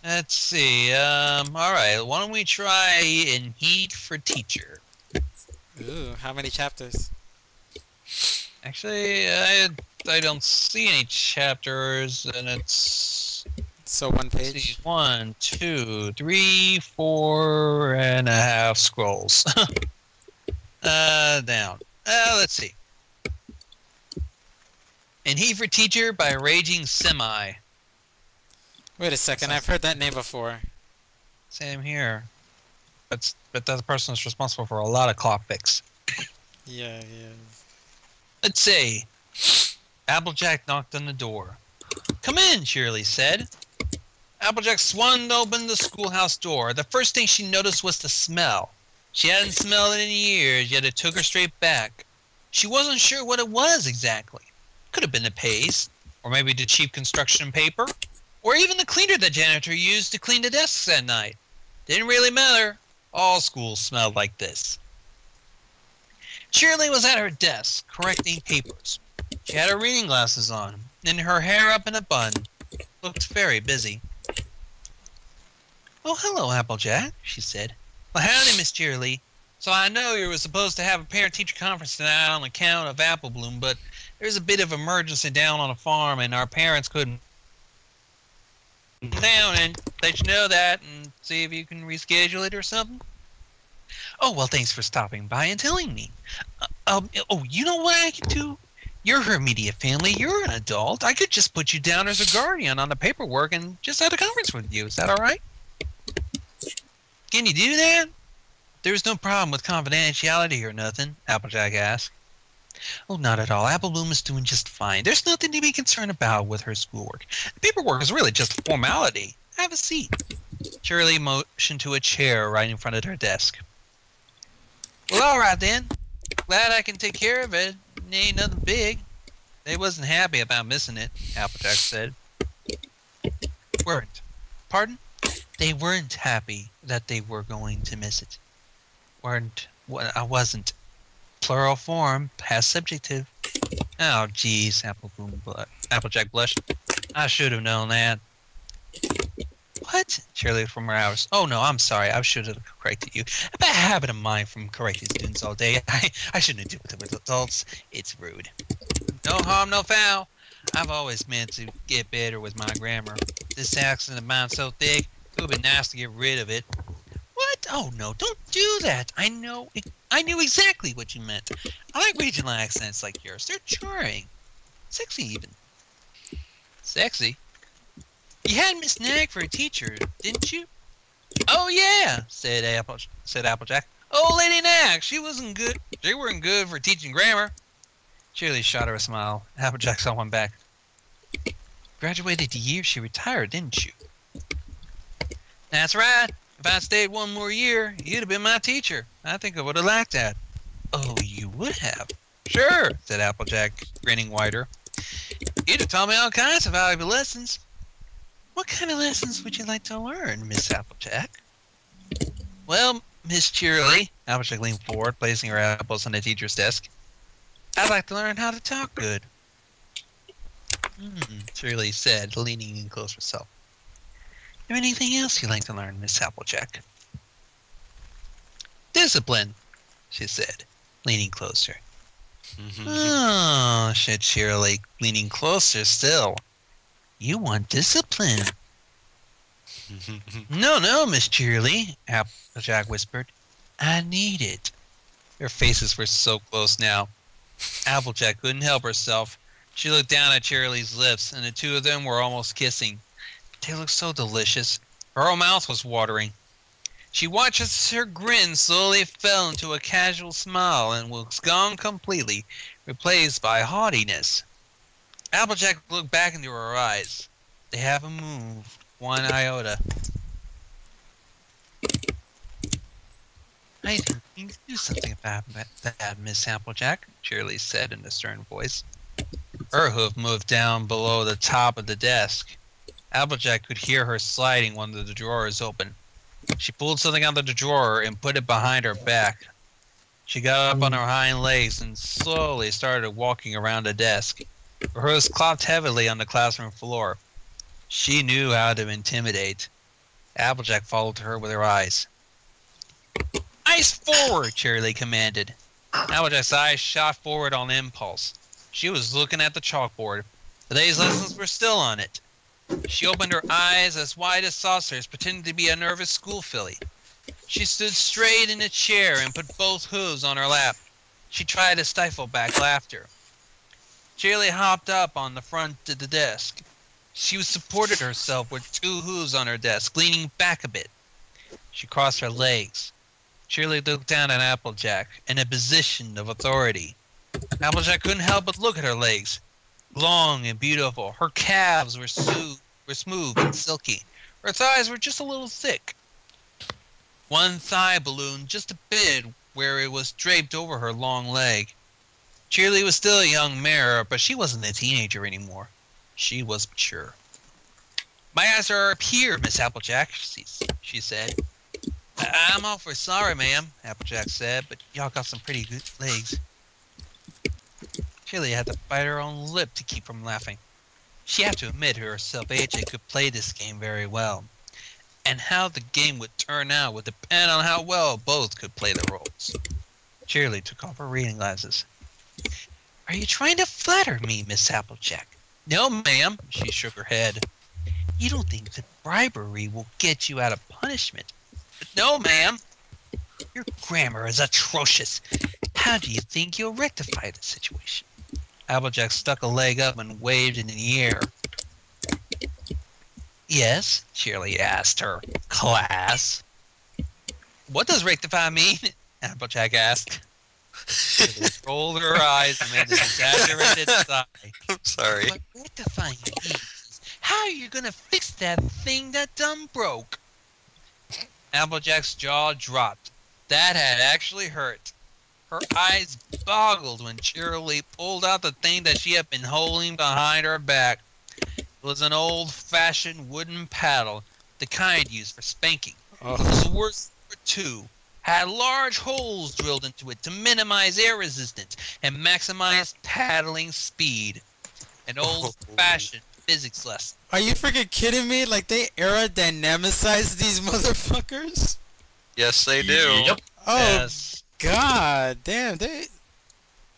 Let's see. Alright, why don't we try in Heat for Teacher? Ooh, how many chapters? Actually, I don't see any chapters, and it's... So one Let's see, page. 1, 2, 3, 4.5 scrolls. Down. Let's see. In Heat for Teacher by Raging Semi. Wait a second, I've heard that name before. Same here. But that person is responsible for a lot of clock fix. Yeah, yeah. Let's see. Applejack knocked on the door. Come in, Cheerilee said. Applejack swung open the schoolhouse door. The first thing she noticed was the smell. She hadn't smelled it in years, yet it took her straight back. She wasn't sure what it was exactly. Could have been the paste, or maybe the cheap construction paper, or even the cleaner the janitor used to clean the desks at night. Didn't really matter. All schools smelled like this. Cheerilee was at her desk, correcting papers. She had her reading glasses on, and her hair up in a bun. Looked very busy. Oh, hello, Applejack, she said. Well, howdy, Miss Cheerilee. So I know you were supposed to have a parent-teacher conference tonight on account of apple bloom, but there's a bit of emergency down on the farm, and our parents couldn't down and let you know that and see if you can reschedule it or something. Oh, well, thanks for stopping by and telling me. You know what I could do? You're her immediate family. You're an adult. I could just put you down as a guardian on the paperwork and just have a conference with you. Is that all right? Can you do that? There's no problem with confidentiality or nothing, Applejack asked. Oh, not at all. Apple Bloom is doing just fine. There's nothing to be concerned about with her schoolwork. The paperwork is really just a formality. Have a seat. Cheerilee motioned to a chair right in front of her desk. Well, all right then. Glad I can take care of it. It ain't nothing big. They wasn't happy about missing it, Applejack said. Weren't. Pardon? They weren't happy that they were going to miss it. Weren't. I wasn't. Plural form, past subjective. Oh, geez, Applejack blushed. I should have known that. What? Cheerilee from her hours. Oh, no, I'm sorry. I should have corrected you. A bad habit of mine from correcting students all day. I shouldn't do it with adults. It's rude. No harm, no foul. I've always meant to get better with my grammar. This accent of mine's so thick, it would be nice to get rid of it. What? Oh, no, don't do that. I knew exactly what you meant. I like regional accents like yours. They're charming. Sexy, even. Sexy? You had Miss Nag for a teacher, didn't you? Oh, yeah, said Applejack. Oh, Lady Nag, she wasn't good. She weren't good for teaching grammar. Cheerilee shot her a smile. Applejack saw one back. Graduated the year she retired, didn't you? That's right. If I'd stayed one more year, you'd have been my teacher. I think I would have liked that. Oh, you would have? Sure, said Applejack, grinning wider. You'd have taught me all kinds of valuable lessons. What kind of lessons would you like to learn, Miss Applejack? Well, Miss Cheerilee, Applejack leaned forward, placing her apples on the teacher's desk. I'd like to learn how to talk good. Cheerilee said, leaning in close herself. Is there anything else you'd like to learn, Miss Applejack? Discipline, she said, leaning closer. Oh, said Cheerilee, leaning closer still. You want discipline. No, Miss Cheerilee, Applejack whispered. I need it. Their faces were so close now. Applejack couldn't help herself. She looked down at Cheerilee's lips, and the two of them were almost kissing. They looked so delicious. Her whole mouth was watering. She watched as her grin slowly fell into a casual smile and was gone completely, replaced by haughtiness. Applejack looked back into her eyes. They haven't moved one iota. I think you can do something about that, Miss Applejack, Cheerilee said in a stern voice. Her hoof moved down below the top of the desk. Applejack could hear her sliding one of the drawers open. She pulled something out of the drawer and put it behind her back. She got up on her hind legs and slowly started walking around the desk. Her hooves clopped heavily on the classroom floor. She knew how to intimidate. Applejack followed her with her eyes. Eyes forward, Cheerilee commanded. Applejack's eyes shot forward on impulse. She was looking at the chalkboard. Today's lessons were still on it. She opened her eyes as wide as saucers, pretending to be a nervous school filly. She stood straight in a chair and put both hooves on her lap. She tried to stifle back laughter. Cheerilee hopped up on the front of the desk. She supported herself with two hooves on her desk, leaning back a bit. She crossed her legs. Cheerilee looked down at Applejack in a position of authority. Applejack couldn't help but look at her legs. Long and beautiful. Her calves were smooth and silky. Her thighs were just a little thick. One thigh ballooned just a bit where it was draped over her long leg. Cheerilee was still a young mare, but she wasn't a teenager anymore. She was mature. My eyes are up here, Miss Applejack, she said. I'm awfully sorry, ma'am, Applejack said, but y'all got some pretty good legs. Cheerilee had to bite her own lip to keep from laughing. She had to admit to herself AJ could play this game very well. And how the game would turn out would depend on how well both could play the roles. Cheerilee took off her reading glasses. Are you trying to flatter me, Miss Applejack? No, ma'am, she shook her head. You don't think that bribery will get you out of punishment? But no, ma'am. Your grammar is atrocious. How do you think you'll rectify the situation? Applejack stuck a leg up and waved it in the air. Yes, Cheerilee asked her class. What does rectify mean? Applejack asked. Cheerilee rolled her eyes and made an exaggerated sigh. I'm sorry. What rectifying means? How are you going to fix that thing that done broke? Applejack's jaw dropped. That had actually hurt. Her eyes boggled when Cheerilee pulled out the thing that she had been holding behind her back. It was an old-fashioned wooden paddle, the kind used for spanking. It was worth two. Had large holes drilled into it to minimize air resistance and maximize paddling speed. An old-fashioned physics lesson. Are you freaking kidding me? Like, they aerodynamicize these motherfuckers? Yes, they do. Yep. Oh, Yes. God. Damn,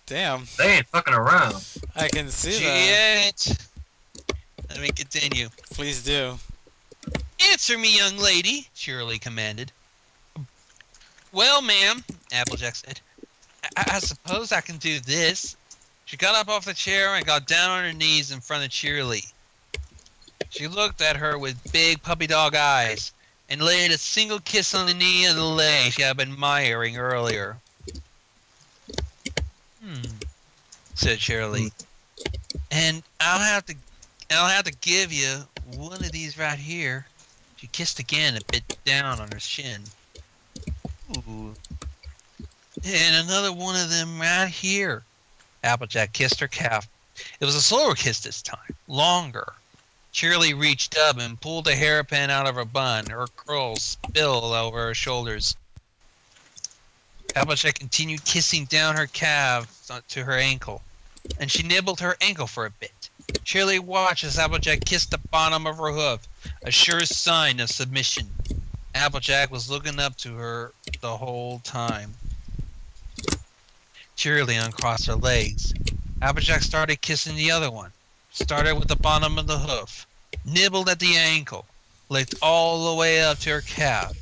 Damn. They ain't fucking around. I can see that. Shit. Let me continue. Please do. Answer me, young lady, Cheerilee commanded. Well, ma'am, Applejack said, I suppose I can do this. She got up off the chair and got down on her knees in front of Cheerilee. She looked at her with big puppy dog eyes and laid a single kiss on the knee of the leg she had been admiring earlier. Said Cheerilee. And I'll have to give you one of these right here. She kissed again, a bit down on her shin. Ooh. And another one of them right here. Applejack kissed her calf. It was a slower kiss this time, longer. Cheerilee reached up and pulled a hairpin out of her bun. Her curls spilled over her shoulders. Applejack continued kissing down her calf to her ankle, and she nibbled her ankle for a bit. Cheerilee watched as Applejack kissed the bottom of her hoof, a sure sign of submission. Applejack was looking up to her the whole time. Cheerilee uncrossed her legs. Applejack started kissing the other one. Started with the bottom of the hoof, nibbled at the ankle, licked all the way up to her calf.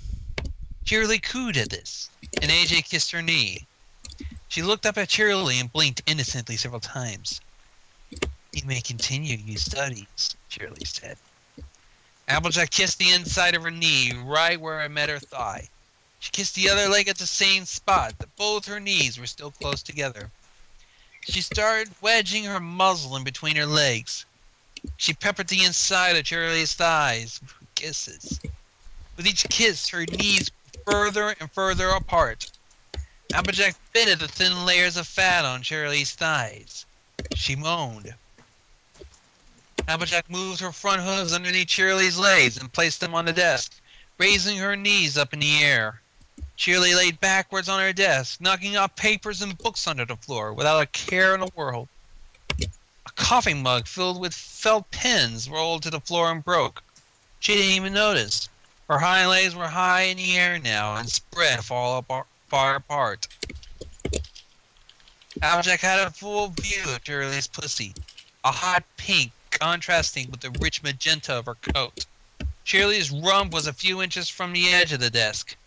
Cheerilee cooed at this, and AJ kissed her knee. She looked up at Cheerilee and blinked innocently several times. You may continue your studies, Cheerilee said. Applejack kissed the inside of her knee, right where it met her thigh. She kissed the other leg at the same spot, but both her knees were still close together. She started wedging her muzzle in between her legs. She peppered the inside of Cheerilee's thighs with kisses. With each kiss, her knees further and further apart. Applejack bit at the thin layers of fat on Cheerilee's thighs. She moaned. Applejack moved her front hooves underneath Cheerilee's legs and placed them on the desk, raising her knees up in the air. Cheerilee laid backwards on her desk, knocking out papers and books onto the floor without a care in the world. A coffee mug filled with felt pens rolled to the floor and broke. She didn't even notice. Her hind legs were high in the air now and spread far apart. Applejack had a full view of Cheerilee's pussy, a hot pink contrasting with the rich magenta of her coat. Cheerilee's rump was a few inches from the edge of the desk.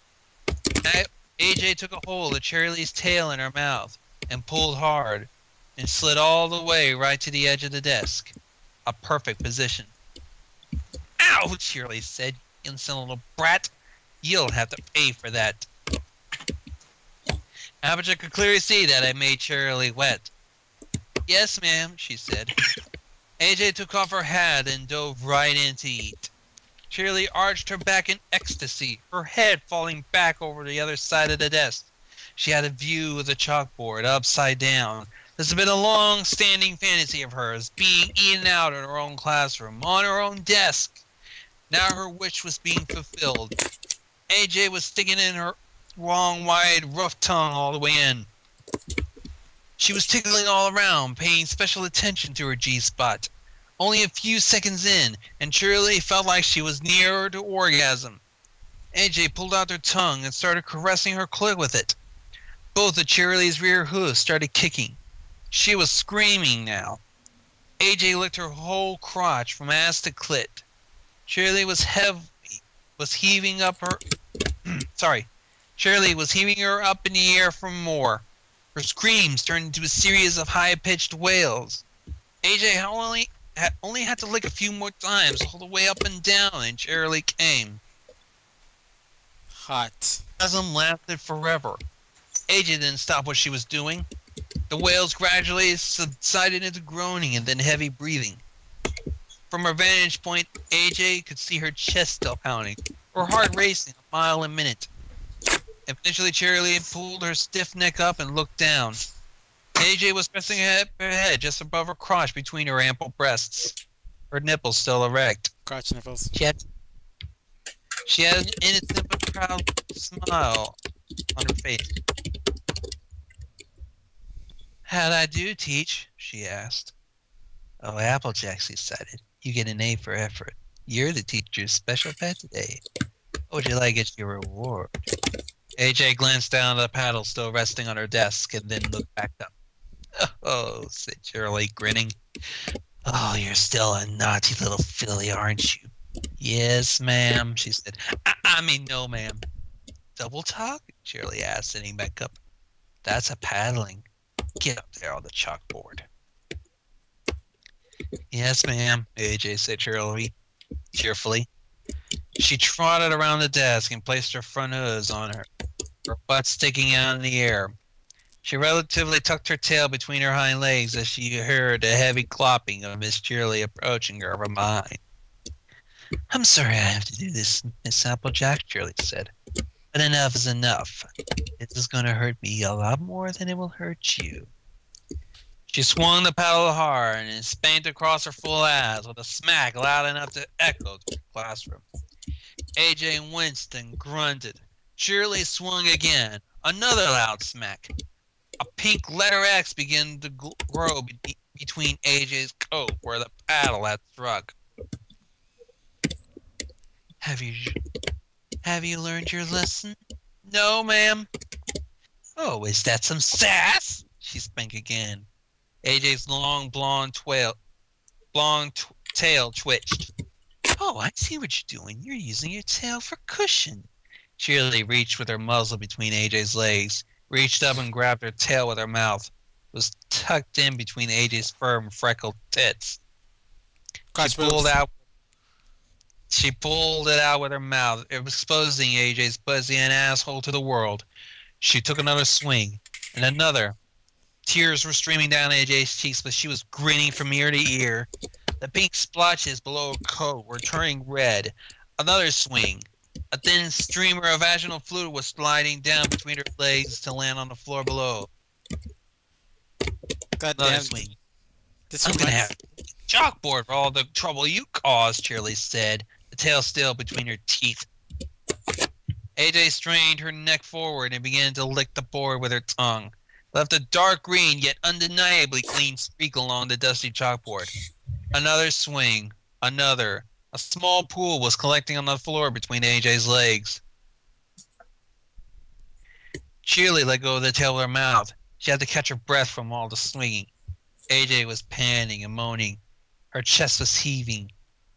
AJ took a hold of Cheerilee's tail in her mouth and pulled hard and slid all the way right to the edge of the desk. A perfect position. Ow, Cheerilee said, "You innocent little brat. You'll have to pay for that." Applejack could clearly see that it made Cheerilee wet. "Yes, ma'am," she said. AJ took off her hat and dove right in to eat. Cheerilee arched her back in ecstasy, her head falling back over the other side of the desk. She had a view of the chalkboard upside down. This had been a long-standing fantasy of hers, being eaten out in her own classroom, on her own desk. Now her wish was being fulfilled. AJ was sticking in her long, wide, rough tongue all the way in. She was tickling all around, paying special attention to her G-spot. Only a few seconds in, and Cheerilee felt like she was nearer to orgasm. AJ pulled out her tongue and started caressing her clit with it. Both of Cheerilee's rear hooves started kicking. She was screaming now. AJ licked her whole crotch from ass to clit. Cheerilee was heaving up her... Cheerilee was heaving her up in the air for more. Her screams turned into a series of high-pitched wails. AJ only had to lick a few more times all the way up and down, and Cheerilee came. Hot. Orgasm lasted forever. AJ didn't stop what she was doing. The wails gradually subsided into groaning and then heavy breathing. From her vantage point, AJ could see her chest still pounding, her heart racing a mile a minute. Eventually, Cheerilee pulled her stiff neck up and looked down. AJ was resting her head just above her crotch between her ample breasts, her nipples still erect. Crotch nipples. She had an innocent but proud smile on her face. "How'd I do, Teach?" she asked. "Oh, Applejack's excited. You get an A for effort. You're the teacher's special pet today. What would you like as your reward?" AJ glanced down at the paddle still resting on her desk and then looked back up. "Oh," said Cheerilee, grinning. "Oh, you're still a naughty little filly, aren't you?" "Yes, ma'am," she said. I mean, no, ma'am." "Double talk?" Cheerilee asked, sitting back up. "That's a paddling. Get up there on the chalkboard." "Yes, ma'am," AJ said cheerfully. She trotted around the desk and placed her front hooves on her butt sticking out in the air. She relatively tucked her tail between her hind legs as she heard the heavy clopping of Miss Cheerilee approaching her from behind. "I'm sorry I have to do this, Miss Applejack," Cheerilee said. "But enough is enough. This is going to hurt me a lot more than it will hurt you." She swung the paddle hard and spanked across her full ass with a smack loud enough to echo through the classroom. AJ winced and grunted. Cheerilee swung again. Another loud smack. A pink letter X began to grow between AJ's coat where the paddle had struck. Have you learned your lesson?" "No, ma'am." "Oh, is that some sass?" She spanked again. AJ's long blonde tail twitched. "Oh, I see what you're doing. You're using your tail for cushion." Cheerilee reached with her muzzle between AJ's legs, reached up and grabbed her tail with her mouth. It was tucked in between AJ's firm, freckled tits. She pulled it out with her mouth, exposing AJ's pussy and asshole to the world. She took another swing, and another. Tears were streaming down AJ's cheeks, but she was grinning from ear to ear. The pink splotches below her coat were turning red. Another swing. A thin streamer of vaginal fluid was sliding down between her legs to land on the floor below. Another swing. "I'm going to have a chalkboard for all the trouble you caused," Cheerilee said, the tail still between her teeth. AJ strained her neck forward and began to lick the board with her tongue. Left a dark green yet undeniably clean streak along the dusty chalkboard. Another swing. Another. A small pool was collecting on the floor between AJ's legs. Cheerilee let go of the tail of her mouth. She had to catch her breath from all the swinging. AJ was panting and moaning. Her chest was heaving.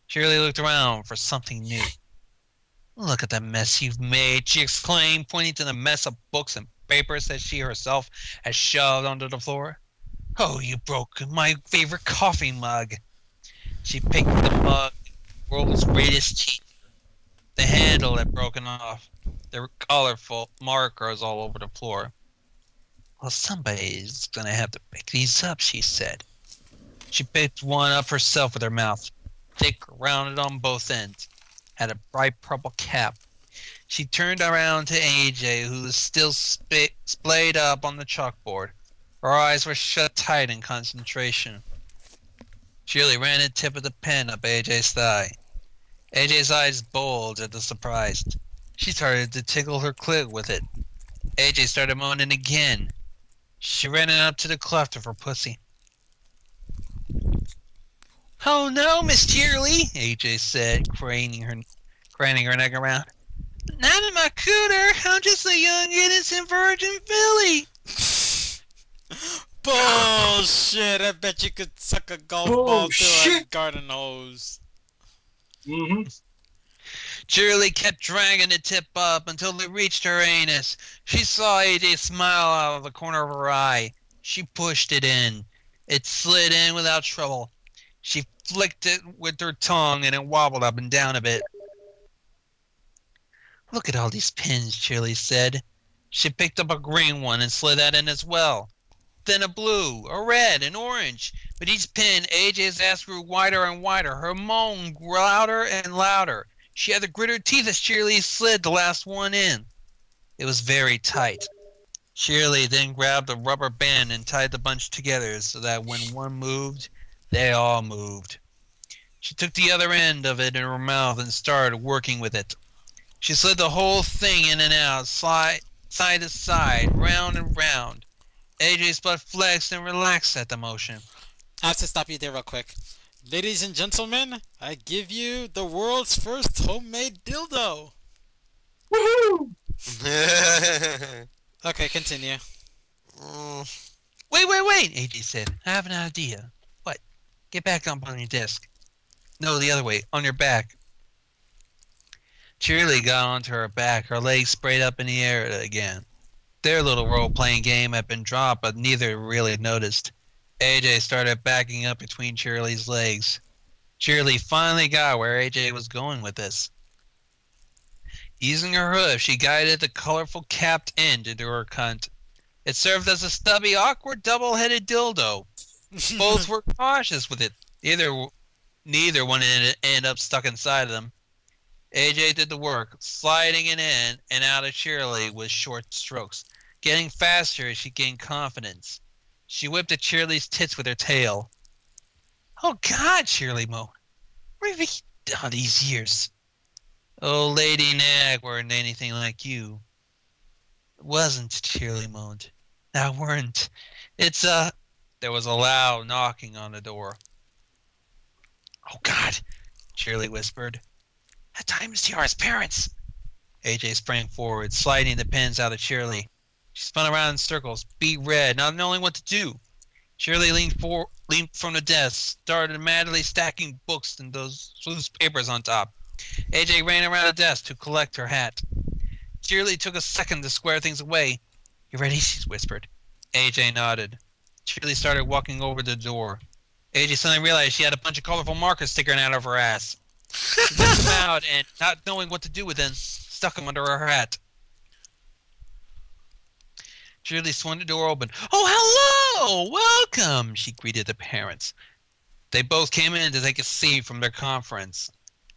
Cheerilee looked around for something new. Look at the mess you've made, she exclaimed, pointing to the mess of books and papers that she herself had shoved onto the floor. Oh, you broke my favorite coffee mug. She picked the mug, world's greatest cheat. The handle had broken off. There were colorful markers all over the floor. Well, somebody's gonna have to pick these up, she said. She picked one up herself with her mouth, thick, rounded on both ends, had a bright purple cap. She turned around to AJ, who was still splayed up on the chalkboard. Her eyes were shut tight in concentration. Cheerilee ran the tip of the pen up AJ's thigh. AJ's eyes bulged at the surprise. She started to tickle her clit with it. AJ started moaning again. She ran it up to the cleft of her pussy. Oh no, Miss Cheerilee, AJ said, craning her neck around. Not in my cooter. I'm just a young innocent virgin filly. Bullshit! I bet you could suck a golf ball through a garden hose. Cheerilee kept dragging the tip up until it reached her anus. She saw AJ smile out of the corner of her eye. She pushed it in. It slid in without trouble. She flicked it with her tongue and it wobbled up and down a bit. Look at all these pins, Cheerilee said. She picked up a green one and slid that in as well. Then a blue, a red, an orange. With each pin, AJ's ass grew wider and wider. Her moan grew louder and louder. She had to grit her teeth as Cheerilee slid the last one in. It was very tight. Cheerilee then grabbed a rubber band and tied the bunch together so that when one moved, they all moved. She took the other end of it in her mouth and started working with it. She slid the whole thing in and out, side to side, round and round. AJ's butt flexed and relaxed at the motion. I have to stop you there real quick. Ladies and gentlemen, I give you the world's first homemade dildo. Woohoo! Okay, continue. Wait, AJ said. I have an idea. What? Get back up on your desk. No, the other way, on your back. Cheerilee got onto her back, her legs sprayed up in the air again. Their little role-playing game had been dropped, but neither really noticed. AJ started backing up between Cheerilee's legs. Cheerilee finally got where AJ was going with this. Using her hoof, she guided the colorful capped end into her cunt. It served as a stubby, awkward, double-headed dildo. Both were cautious with it. Neither one ended up stuck inside of them. AJ did the work, sliding it in and out of Cheerilee with short strokes, getting faster as she gained confidence. She whipped at Cheerilee's tits with her tail. Oh God, Cheerilee moaned. Where have you done all these years? Oh, Lady Nag weren't anything like you. It wasn't, Cheerilee moaned. I weren't. It's There was a loud knocking on the door. Oh God, Cheerilee whispered. That time is Tiara's parents. AJ sprang forward, sliding the pins out of Cheerilee. She spun around in circles, beat red, not knowing what to do. Cheerilee leaned from the desk, started madly stacking books and those loose papers on top. AJ ran around the desk to collect her hat. Cheerilee took a second to square things away. You ready? She whispered. AJ nodded. Cheerilee started walking over to the door. AJ suddenly realized she had a bunch of colorful markers sticking out of her ass. She took them out and, not knowing what to do with them, stuck them under her hat. Cheerilee swung the door open. Oh, hello! Welcome! She greeted the parents. They both came in to take a seat from their conference.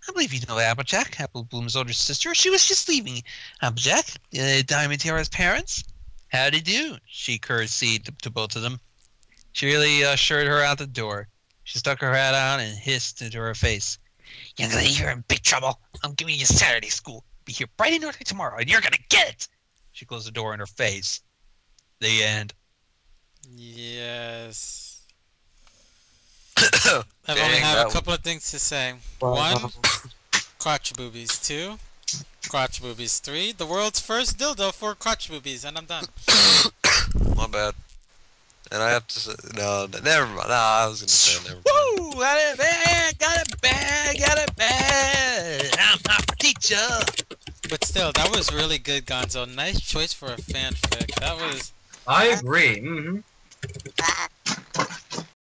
I believe you know Applejack, Apple Bloom's older sister. She was just leaving. Applejack, Diamond Tiara's parents. Howdy do, she curtsied to both of them. Cheerilee ushered her out the door. She stuck her hat on and hissed into her face. Young lady, you're in big trouble. I'm giving you Saturday school. Be here bright and early tomorrow, and you're gonna get it. She closed the door in her face. The end. Yes. I've only have a couple of things to say. One, Crotch boobies 2. Crotch boobies 3. The world's first dildo for crotch boobies, and I'm done. My bad. And I have to say, no, never mind. No, I was gonna say never mind. Woo! Got it bad, got it bad, got it bad. I'm not a teacher. But still, that was really good, Gonzo. Nice choice for a fanfic. That was... I agree. Mm-hmm.